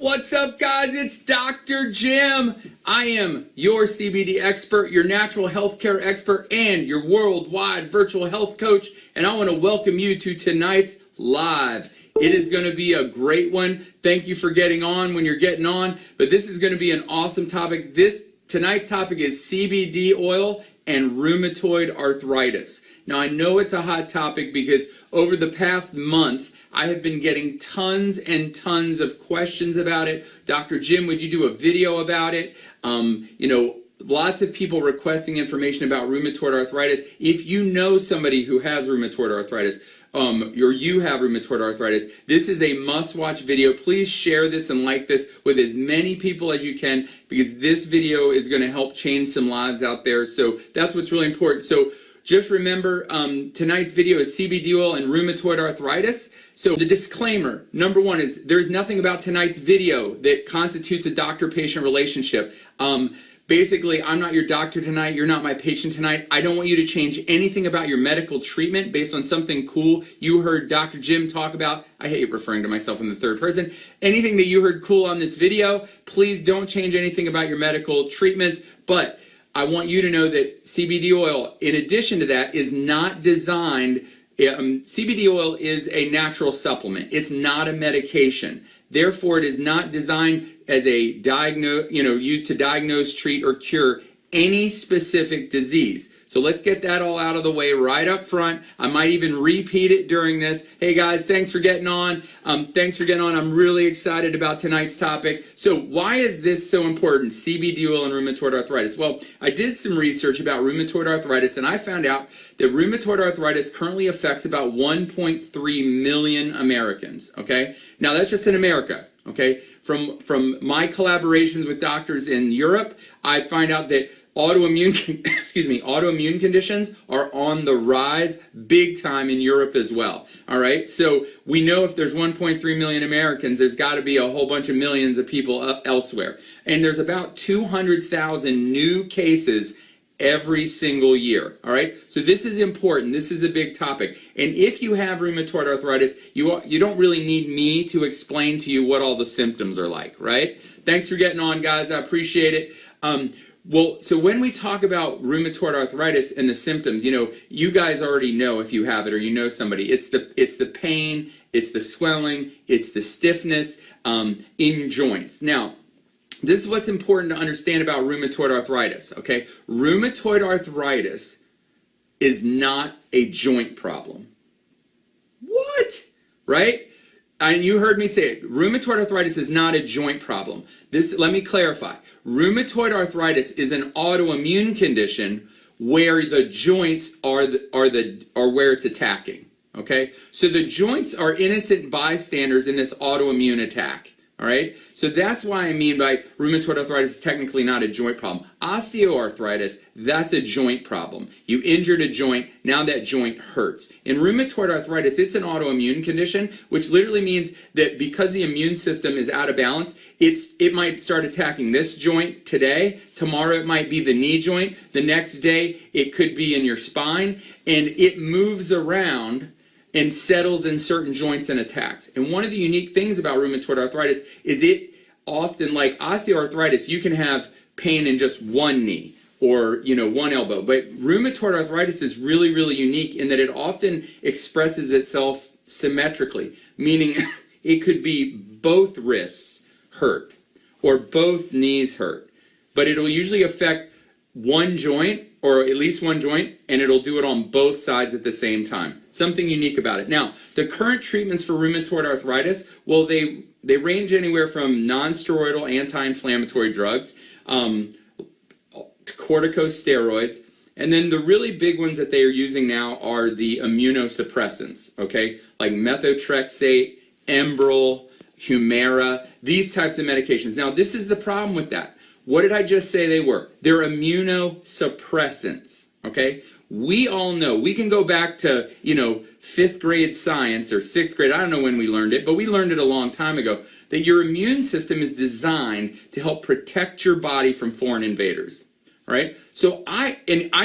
What's up, guys? It's Dr. Jim. I am your CBD expert, your natural healthcare expert, and your worldwide virtual health coach. And I want to welcome you to tonight's live. It is going to be a great one. Thank you for getting on when you're getting on. But this is going to be an awesome topic. Tonight's topic is CBD oil and rheumatoid arthritis. Now, I know it's a hot topic because over the past month, I have been getting tons and tons of questions about it. Dr. Jim, would you do a video about it? Lots of people requesting information about rheumatoid arthritis. If you know somebody who has rheumatoid arthritis, or you have rheumatoid arthritis, this is a must-watch video. Please share this and like this with as many people as you can, because this video is going to help change some lives out there. So that's what's really important. So just remember, tonight's video is CBD oil and rheumatoid arthritis. So the disclaimer, number one, is there's nothing about tonight's video that constitutes a doctor-patient relationship. Basically, I'm not your doctor tonight. You're not my patient tonight. I don't want you to change anything about your medical treatment based on something cool you heard Dr. Jim talk about. I hate referring to myself in the third person. Anything that you heard cool on this video, please don't change anything about your medical treatments. But I want you to know that CBD oil, in addition to that, is not designed. CBD oil is a natural supplement. It's not a medication. Therefore, it is not designed as a used to diagnose, treat, or cure any specific disease. So let's get that all out of the way right up front. I might even repeat it during this. Hey guys, thanks for getting on. I'm really excited about tonight's topic. So why is this so important, CBD oil and rheumatoid arthritis? Well, I did some research about rheumatoid arthritis, and I found out that rheumatoid arthritis currently affects about 1.3 million Americans, okay? Now that's just in America, okay? From my collaborations with doctors in Europe, I find out that autoimmune conditions are on the rise big time in Europe as well. All right, so we know if there's 1.3 million Americans, there's got to be a whole bunch of millions of people elsewhere. And there's about 200,000 new cases every single year. All right, so this is important. This is a big topic. And if you have rheumatoid arthritis, you don't really need me to explain to you what all the symptoms are like, right? Thanks for getting on, guys. I appreciate it. Well, so when we talk about rheumatoid arthritis and the symptoms, you guys already know if you have it or you know somebody. It's the pain, it's the swelling, it's the stiffness in joints. Now, this is what's important to understand about rheumatoid arthritis, okay? Rheumatoid arthritis is not a joint problem. What? Right? And you heard me say it. Rheumatoid arthritis is not a joint problem. Let me clarify. Rheumatoid arthritis is an autoimmune condition where the joints are where it's attacking. Okay? So the joints are innocent bystanders in this autoimmune attack. All right? So that's why I mean by rheumatoid arthritis is technically not a joint problem. Osteoarthritis, that's a joint problem. You injured a joint, now that joint hurts. In rheumatoid arthritis, it's an autoimmune condition, which literally means that because the immune system is out of balance, it might start attacking this joint today. Tomorrow it might be the knee joint. The next day it could be in your spine. And it moves around and settles in certain joints and attacks. And one of the unique things about rheumatoid arthritis is it often, like osteoarthritis, you can have pain in just one knee or one elbow. But rheumatoid arthritis is really, really unique in that it often expresses itself symmetrically, meaning it could be both wrists hurt or both knees hurt. But it'll usually affect one joint, or at least one joint, and it'll do it on both sides at the same time. Something unique about it. Now, the current treatments for rheumatoid arthritis, well, they range anywhere from non-steroidal anti-inflammatory drugs, corticosteroids, and then the really big ones that they are using now are the immunosuppressants, okay? Like methotrexate, Enbrel, Humira, these types of medications. Now, this is the problem with that. What did I just say they were? They're immunosuppressants, okay? We all know, we can go back to, 5th grade science or 6th grade, I don't know when we learned it, but we learned it a long time ago, that your immune system is designed to help protect your body from foreign invaders, all right? So I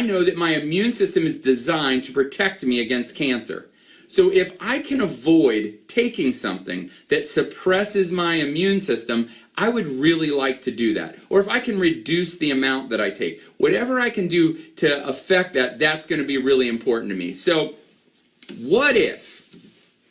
know that my immune system is designed to protect me against cancer. So if I can avoid taking something that suppresses my immune system, I would really like to do that. Or if I can reduce the amount that I take, whatever I can do to affect that, that's going to be really important to me. So what if,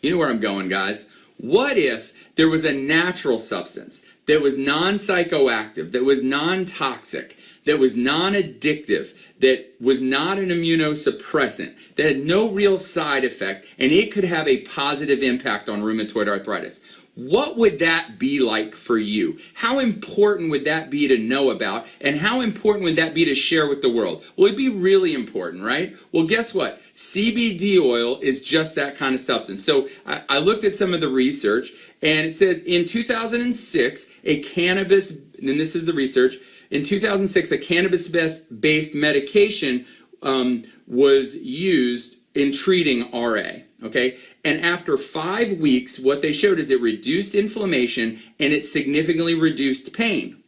you know where I'm going, guys, what if there was a natural substance that was non-psychoactive, that was non-toxic, that was non-addictive, that was not an immunosuppressant, that had no real side effects, and it could have a positive impact on rheumatoid arthritis? What would that be like for you? How important would that be to know about? And how important would that be to share with the world? Well, it'd be really important, right? Well, guess what? CBD oil is just that kind of substance. So I looked at some of the research, and it says in 2006, a cannabis, and this is the research, in 2006, a cannabis-based medication was used in treating RA. Okay, and after 5 weeks, what they showed is it reduced inflammation and it significantly reduced pain.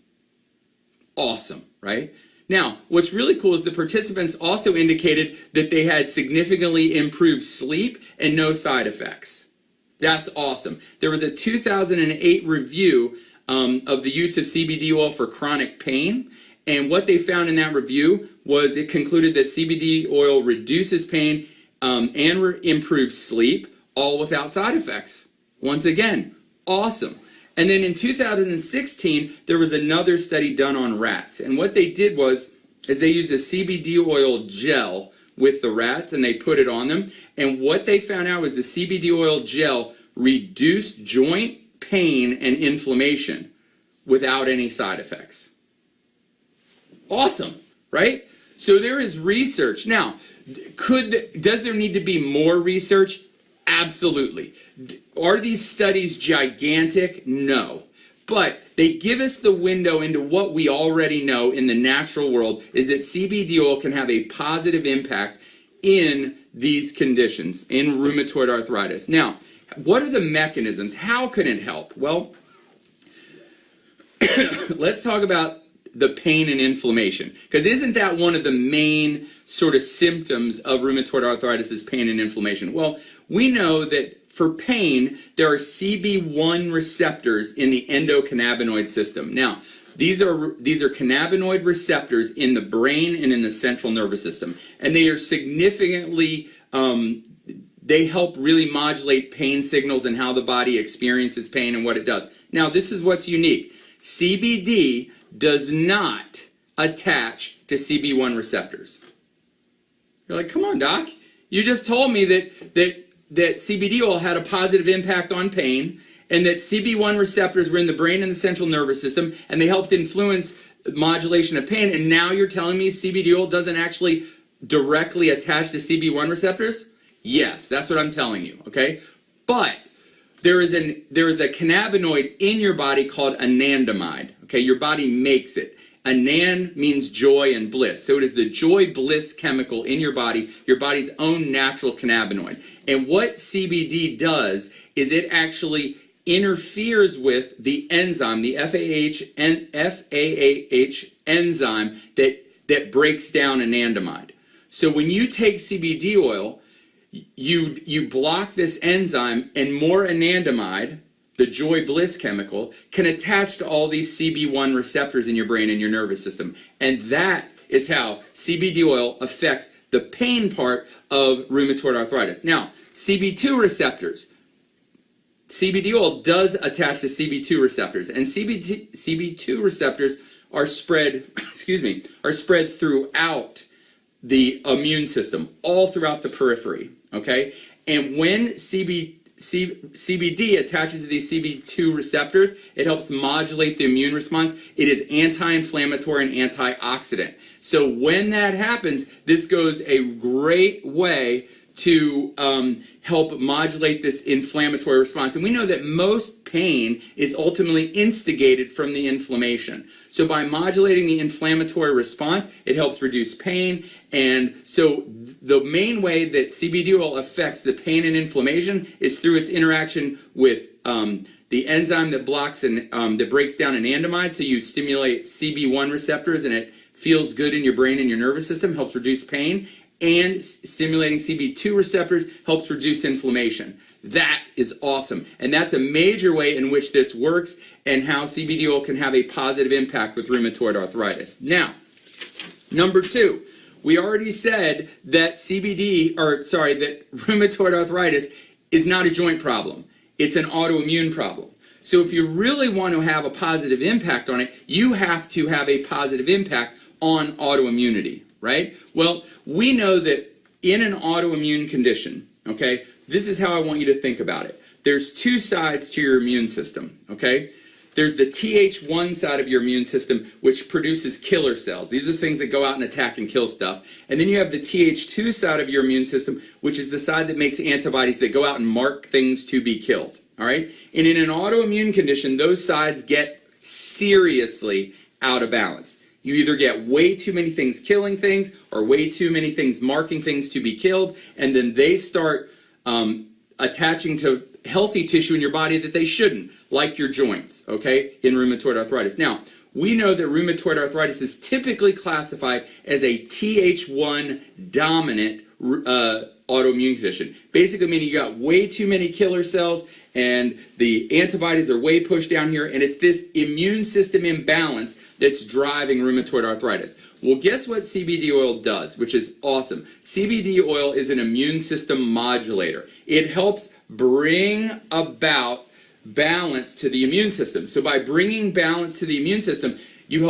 Awesome, right? Now, what's really cool is the participants also indicated that they had significantly improved sleep and no side effects. That's awesome. There was a 2008 review of the use of CBD oil for chronic pain, and what they found in that review was it concluded that CBD oil reduces pain and improves sleep, all without side effects. Once again, awesome. And then in 2016, there was another study done on rats. And what they did was they used a CBD oil gel with the rats, and they put it on them. And what they found out was the CBD oil gel reduced joint pain and inflammation without any side effects. Awesome, right? So there is research. Now, does there need to be more research? Absolutely. Are these studies gigantic? No. But they give us the window into what we already know in the natural world, is that CBD oil can have a positive impact in these conditions, in rheumatoid arthritis. Now, what are the mechanisms? How can it help? Well, let's talk about the pain and inflammation, because isn't that one of the main sort of symptoms of rheumatoid arthritis is pain and inflammation? Well, we know that for pain, there are CB1 receptors in the endocannabinoid system. Now, these are cannabinoid receptors in the brain and in the central nervous system, and they are significantly they help really modulate pain signals and how the body experiences pain and what it does. Now, this is what's unique. CBD does not attach to CB1 receptors. You're like, come on, doc. You just told me that CBD oil had a positive impact on pain, and that CB1 receptors were in the brain and the central nervous system, and they helped influence modulation of pain, and now you're telling me CBD oil doesn't actually directly attach to CB1 receptors? Yes, that's what I'm telling you, okay? But there is a cannabinoid in your body called anandamide. Okay, your body makes it. Anand means joy and bliss. So it is the joy bliss chemical in your body's own natural cannabinoid. And what CBD does is it actually interferes with the enzyme, the FAH enzyme that breaks down anandamide. So when you take CBD oil, you block this enzyme, and more anandamide, the joy bliss chemical, can attach to all these CB1 receptors in your brain and your nervous system. And that is how CBD oil affects the pain part of rheumatoid arthritis. Now, CB2 receptors. CBD oil does attach to CB2 receptors, and CB2 receptors are spread, are spread throughout the immune system, all throughout the periphery, okay? And when CBD attaches to these CB2 receptors, it helps modulate the immune response. It is anti-inflammatory and antioxidant. So when that happens, this goes a great way to help modulate this inflammatory response. And we know that most pain is ultimately instigated from the inflammation. So by modulating the inflammatory response, it helps reduce pain. And so the main way that CBD oil affects the pain and inflammation is through its interaction with the enzyme that blocks and that breaks down anandamide. So you stimulate CB1 receptors, and it feels good in your brain and your nervous system, helps reduce pain. and stimulating CB2 receptors helps reduce inflammation. That is awesome. And that's a major way in which this works and how CBD oil can have a positive impact with rheumatoid arthritis. Now, number 2, we already said that that rheumatoid arthritis is not a joint problem. It's an autoimmune problem. So if you really want to have a positive impact on it, you have to have a positive impact on autoimmunity, right? Well, we know that in an autoimmune condition, okay, this is how I want you to think about it. There's 2 sides to your immune system, okay? There's the Th1 side of your immune system, which produces killer cells. These are things that go out and attack and kill stuff. And then you have the Th2 side of your immune system, which is the side that makes antibodies that go out and mark things to be killed. All right? And in an autoimmune condition, those sides get seriously out of balance. You either get way too many things killing things or way too many things marking things to be killed, and then they start attaching to healthy tissue in your body that they shouldn't, like your joints, okay, in rheumatoid arthritis. Now, we know that rheumatoid arthritis is typically classified as a Th1 dominant autoimmune condition. Basically meaning you got way too many killer cells and the antibodies are way pushed down here, and it's this immune system imbalance that's driving rheumatoid arthritis. Well, guess what CBD oil does, which is awesome. CBD oil is an immune system modulator. It helps bring about balance to the immune system. So by bringing balance to the immune system, you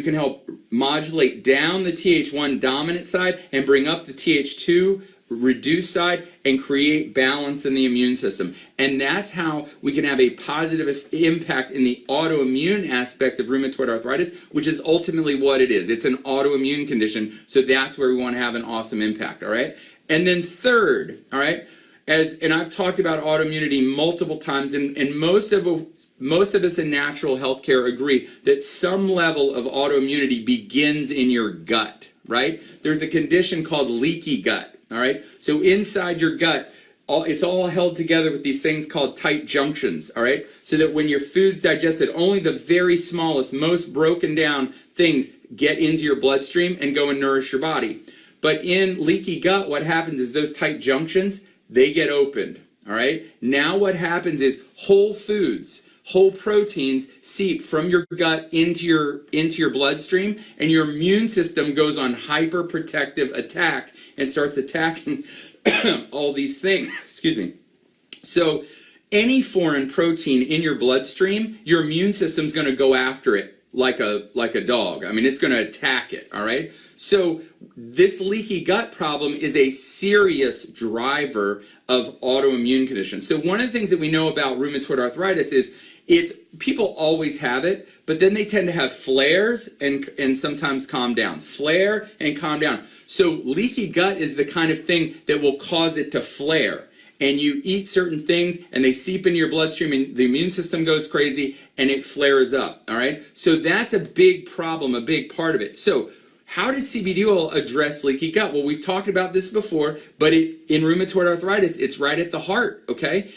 can help modulate down the Th1 dominant side and bring up the Th2 reduced side and create balance in the immune system. And that's how we can have a positive impact in the autoimmune aspect of rheumatoid arthritis, which is ultimately what it is. It's an autoimmune condition, so that's where we want to have an awesome impact, all right? And then third, all right, and I've talked about autoimmunity multiple times, and most of us in natural healthcare agree that some level of autoimmunity begins in your gut, right? There's a condition called leaky gut, all right? So inside your gut, it's all held together with these things called tight junctions, all right? So that when your food's digested, only the very smallest, most broken down things get into your bloodstream and go and nourish your body. But in leaky gut, what happens is those tight junctions, they get opened, all right? Now what happens is whole foods, whole proteins seep from your gut into your bloodstream, and your immune system goes on hyperprotective attack and starts attacking all these things, excuse me. So any foreign protein in your bloodstream, your immune system's going to go after it like a dog. I mean, it's going to attack it, all right? So this leaky gut problem is a serious driver of autoimmune conditions. So one of the things that we know about rheumatoid arthritis is people always have it, but then they tend to have flares and sometimes calm down. Flare and calm down. So leaky gut is the kind of thing that will cause it to flare. And you eat certain things and they seep into your bloodstream and the immune system goes crazy and it flares up, all right? So that's a big problem, a big part of it. So how does CBD oil address leaky gut? Well, we've talked about this before, but in rheumatoid arthritis, it's right at the heart, okay?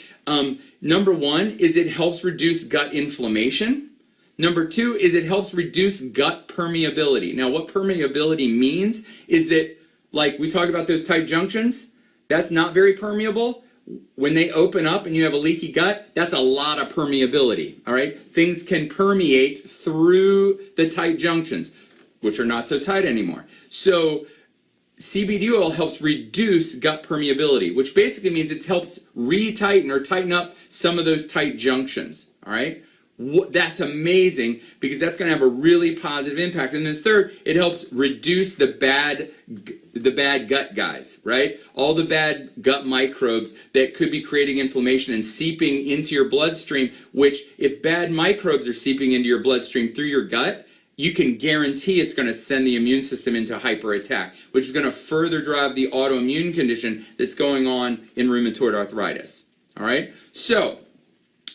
Number 1 is it helps reduce gut inflammation. Number 2 is it helps reduce gut permeability. Now, what permeability means is that, like we talked about those tight junctions, that's not very permeable. When they open up and you have a leaky gut, that's a lot of permeability, all right? Things can permeate through the tight junctions, which are not so tight anymore. So CBD oil helps reduce gut permeability, which basically means it helps retighten or tighten up some of those tight junctions, all right? That's amazing because that's going to have a really positive impact. And then third, it helps reduce the bad gut guys, right? All the bad gut microbes that could be creating inflammation and seeping into your bloodstream, which if bad microbes are seeping into your bloodstream through your gut, you can guarantee it's going to send the immune system into hyper attack, which is going to further drive the autoimmune condition that's going on in rheumatoid arthritis, all right? So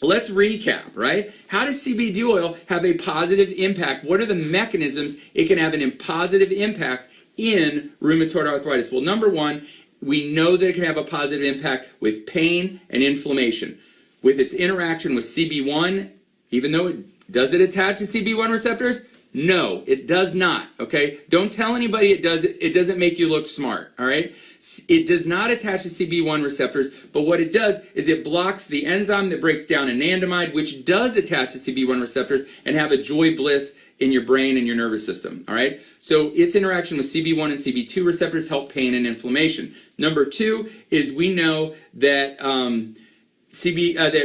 let's recap, right? How does CBD oil have a positive impact? What are the mechanisms it can have a positive impact in rheumatoid arthritis? Well, number 1, we know that it can have a positive impact with pain and inflammation. With its interaction with CB1, even though it attach to CB1 receptors? No, it does not, okay? Don't tell anybody it does. It doesn't make you look smart, all right? It does not attach to CB1 receptors, but what it does is it blocks the enzyme that breaks down anandamide, which does attach to CB1 receptors and have a joy bliss in your brain and your nervous system, all right? So its interaction with CB1 and CB2 receptors help pain and inflammation. Number two is we know that that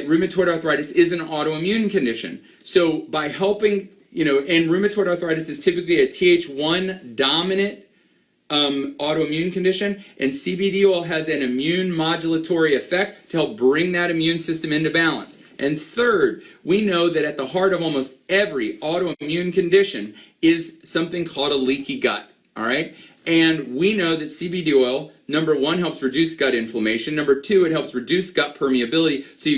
rheumatoid arthritis is an autoimmune condition. So by helping, and rheumatoid arthritis is typically a Th1 dominant autoimmune condition, and CBD oil has an immune modulatory effect to help bring that immune system into balance. And third, we know that at the heart of almost every autoimmune condition is something called a leaky gut, all right? And we know that CBD oil, number one, helps reduce gut inflammation. Number two, it helps reduce gut permeability, so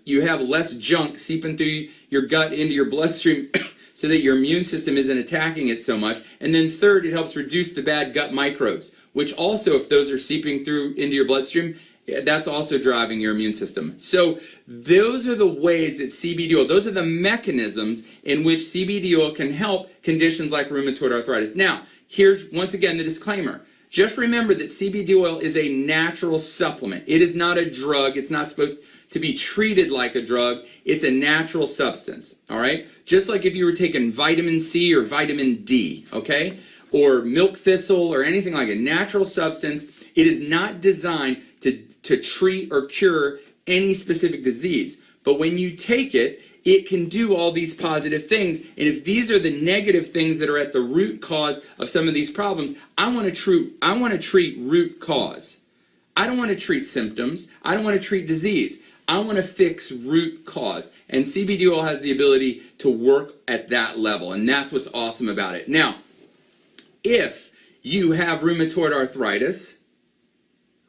you have less junk seeping through your gut into your bloodstream so that your immune system isn't attacking it so much. And then third, it helps reduce the bad gut microbes, which also, if those are seeping through into your bloodstream, that's also driving your immune system. So those are the ways that CBD oil, those are the mechanisms in which CBD oil can help conditions like rheumatoid arthritis. Now, here's once again the disclaimer. Just remember that CBD oil is a natural supplement. It is not a drug. It's not supposed to be treated like a drug. It's a natural substance, all right? Just like if you were taking vitamin C or vitamin D, okay? Or milk thistle or anything like a natural substance. It is not designed to treat or cure any specific disease. But when you take it, it can do all these positive things. And if these are the negative things that are at the root cause of some of these problems, I want to treat root cause. I don't want to treat symptoms. I don't want to treat disease. I want to fix root cause. And CBD oil has the ability to work at that level. And that's what's awesome about it. Now, if you have rheumatoid arthritis,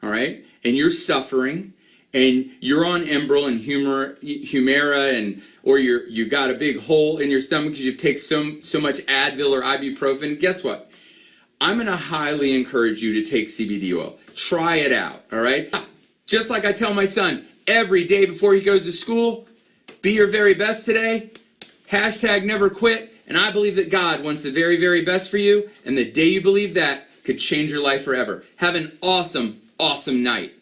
all right, and you're suffering, and you're on Enbrel and Humira, or you got a big hole in your stomach because you've taken so much Advil or ibuprofen, guess what? I'm going to highly encourage you to take CBD oil. Try it out, all right? Just like I tell my son every day before he goes to school, be your very best today, #never quit, and I believe that God wants the very, very best for you, and the day you believe that could change your life forever. Have an awesome, awesome night.